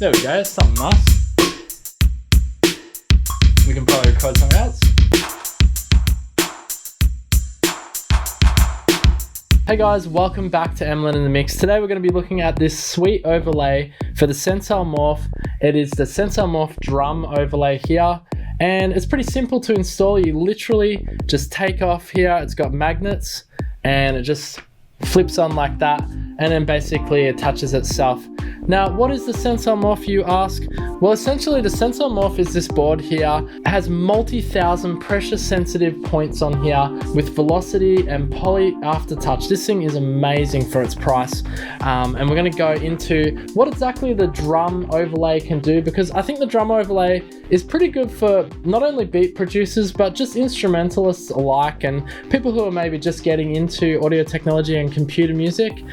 There we go, something nice. We can probably record something else. Hey guys, welcome back to Emlyn in the Mix. Today we're going to be looking at this sweet overlay for the Sensel Morph. It is the Sensel Morph drum overlay here, and it's pretty simple to install. You literally just take off here, it's got magnets, and it just flips on like that, and then basically it attaches itself. Now, what is the Sensel Morph, you ask? Well, essentially the Sensel Morph is this board here. It has multi-thousand pressure sensitive points on here with velocity and poly aftertouch. This thing is amazing for its price. And we're gonna go into what exactly the drum overlay can do, because I think the drum overlay is pretty good for not only beat producers, but just instrumentalists alike, and people who are maybe just getting into audio technology and computer music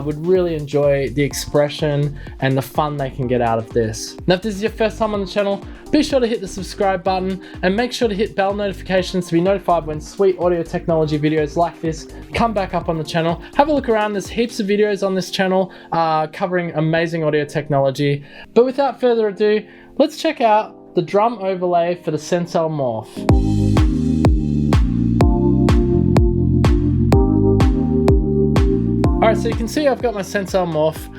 would really enjoy the expression and the fun they can get out of this. Now, if this is your first time on the channel, be sure to hit the subscribe button and make sure to hit bell notifications to be notified when sweet audio technology videos like this come back up on the channel. Have a look around, there's heaps of videos on this channel covering amazing audio technology. But without further ado, let's check out the drum overlay for the Sensel Morph. Alright, so you can see I've got my Sensel Morph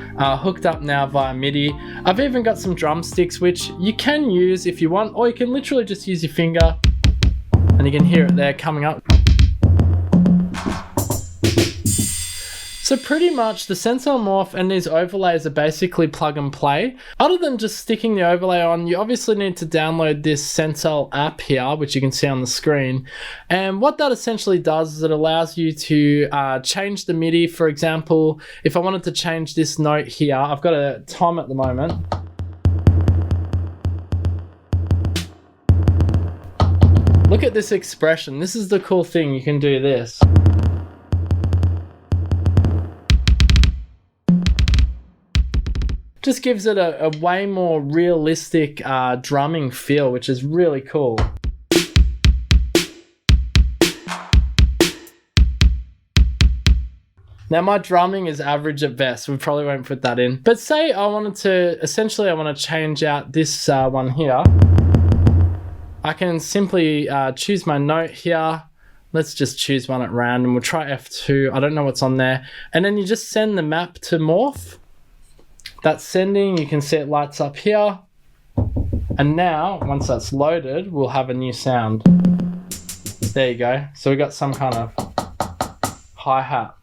hooked up now via Midi. I've even got some drumsticks, which you can use if you want, or you can literally just use your finger, and you can hear it there coming up. So pretty much the Sensel Morph and these overlays are basically plug and play. Other than just sticking the overlay on, you obviously need to download this Sensel app here, which you can see on the screen. And what that essentially does is it allows you to change the MIDI. For example, if I wanted to change this note here, I've got a tom at the moment. Look at this expression. This is the cool thing, you can do this. Just gives it a way more realistic drumming feel, which is really cool. Now my drumming is average at best, we probably won't put that in. But say I wanted to, essentially I want to change out this one here. I can simply choose my note here. Let's just choose one at random, we'll try F2, I don't know what's on there. And then you just send the map to Morph. That's sending, you can see it lights up here. And now, once that's loaded, we'll have a new sound. There you go. So we got some kind of hi-hat.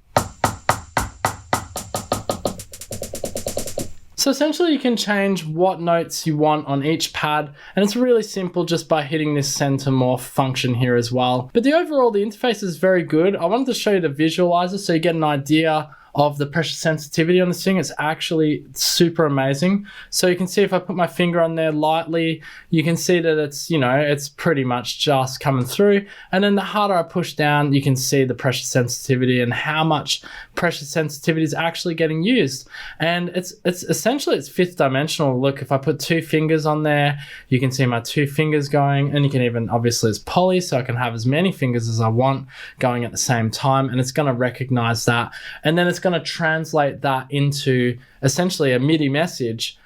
So essentially you can change what notes you want on each pad, and it's really simple just by hitting this Sensel Morph function here as well. But the interface is very good. I wanted to show you the visualizer so you get an idea of the pressure sensitivity on this thing. It's actually super amazing. So you can see if I put my finger on there lightly, you can see that it's, you know, it's pretty much just coming through. And then the harder I push down, you can see the pressure sensitivity and how much pressure sensitivity is actually getting used. And it's essentially, it's fifth dimensional. Look, if I put two fingers on there, you can see my two fingers going, and you can even, obviously it's poly, so I can have as many fingers as I want going at the same time, and it's gonna recognize that. And then it's going to translate that into essentially a MIDI message,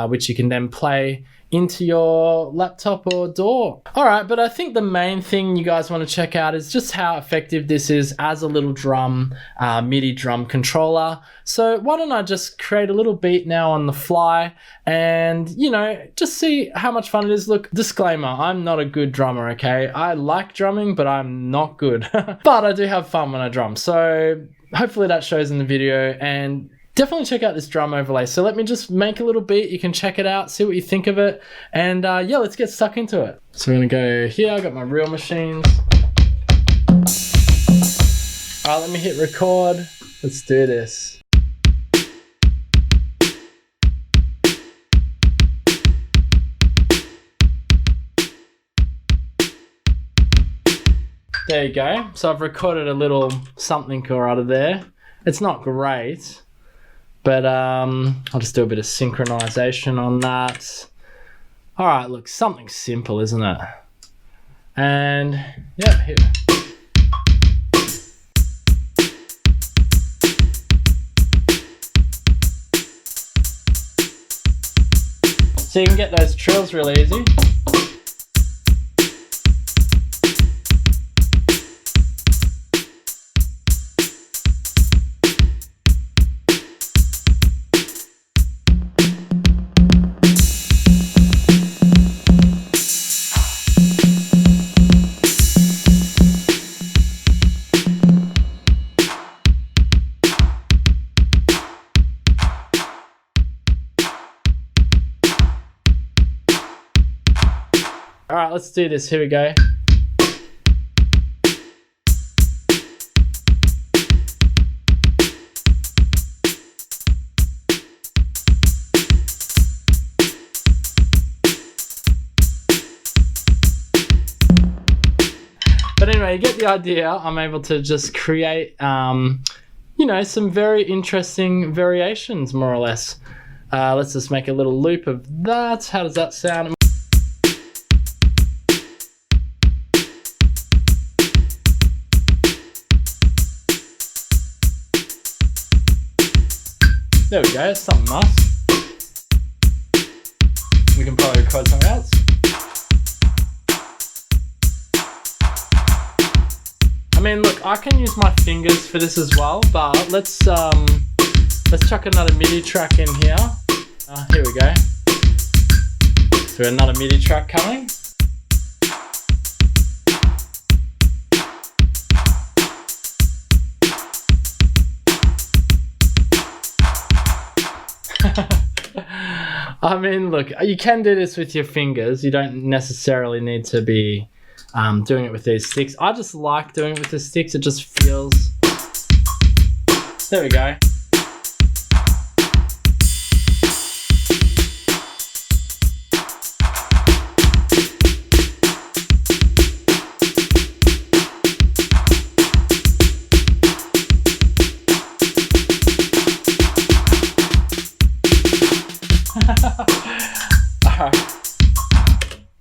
which you can then play into your laptop or DAW. All right, but I think the main thing you guys want to check out is just how effective this is as a little drum, MIDI drum controller. So why don't I just create a little beat now on the fly and, you know, just see how much fun it is. Look, disclaimer, I'm not a good drummer, okay? I like drumming, but I'm not good. But I do have fun when I drum. So hopefully that shows in the video, and definitely check out this drum overlay. So let me just make a little beat. You can check it out, see what you think of it. And yeah, let's get stuck into it. So we're gonna go here, I got my real machines. All right, let me hit record. Let's do this. There you go. So I've recorded a little something or other there. It's not great, but I'll just do a bit of synchronization on that. All right, look, something simple, isn't it? And yeah, here. So you can get those trills really easy. All right, let's do this. Here we go. But anyway, you get the idea. I'm able to just create, you know, some very interesting variations, more or less. Let's just make a little loop of that. How does that sound? There we go, something nice. We can probably record something else. I mean, look, I can use my fingers for this as well, but let's chuck another MIDI track in here. Here we go. So another MIDI track coming. I mean, look, you can do this with your fingers. You don't necessarily need to be doing it with these sticks. I just like doing it with the sticks. It just feels... There we go.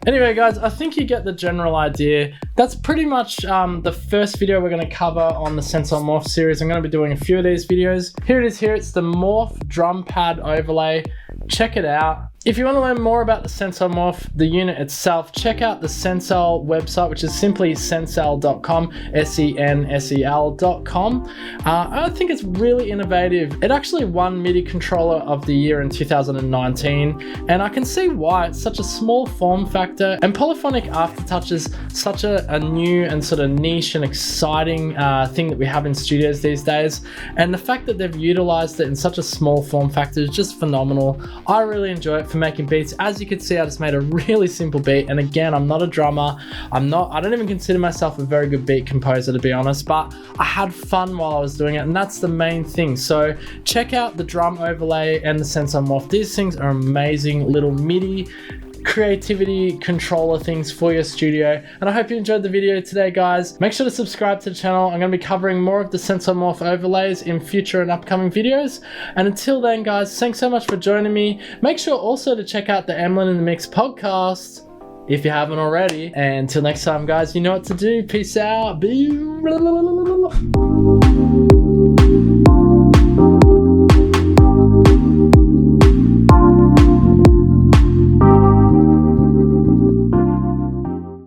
Anyway guys, I think you get the general idea. That's pretty much the first video we're going to cover on the Sensel Morph series. I'm going to be doing a few of these videos. Here it is here. It's the Morph drum pad overlay. Check it out. If you want to learn more about the Sensel Morph, the unit itself, check out the Sensel website, which is simply sensel.com, sensel.com. I think it's really innovative. It actually won Midi Controller of the Year in 2019, and I can see why. It's such a small form factor, and polyphonic aftertouch is such a new and sort of niche and exciting thing that we have in studios these days, and the fact that they've utilized it in such a small form factor is just phenomenal. I really enjoy it for making beats. As you can see, I just made a really simple beat, and again, I'm not a drummer. I don't even consider myself a very good beat composer, to be honest, but I had fun while I was doing it, and that's the main thing. So check out the drum overlay and the Sensel Morph. These things are amazing little MIDI creativity controller things for your studio, and I hope you enjoyed the video today, guys. Make sure to subscribe to the channel. I'm going to be covering more of the Sensel Morph overlays in future and upcoming videos, and until then guys, thanks so much for joining me. Make sure also to check out the Emlyn in the Mix podcast if you haven't already, and until next time guys, you know what to do. Peace out.